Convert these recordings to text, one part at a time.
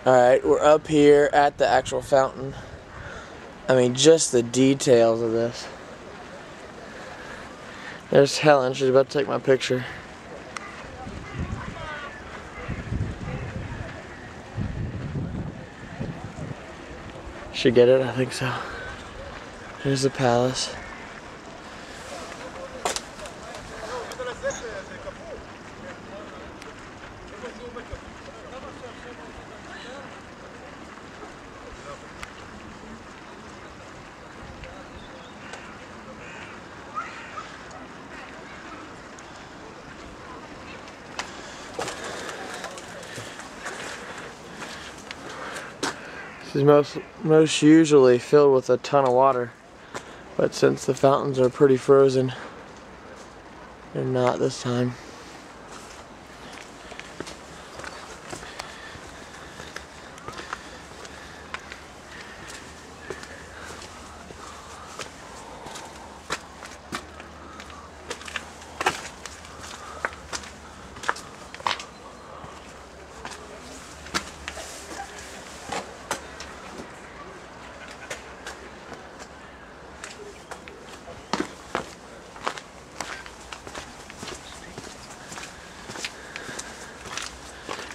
Alright, we're up here at the actual fountain. I mean, just the details of this. There's Helen, she's about to take my picture. Should get it? I think so. Here's the palace. This is most usually filled with a ton of water, but since the fountains are pretty frozen, they're not this time.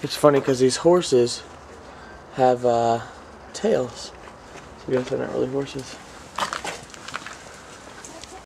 It's funny because these horses have tails, so I guess they're not really horses.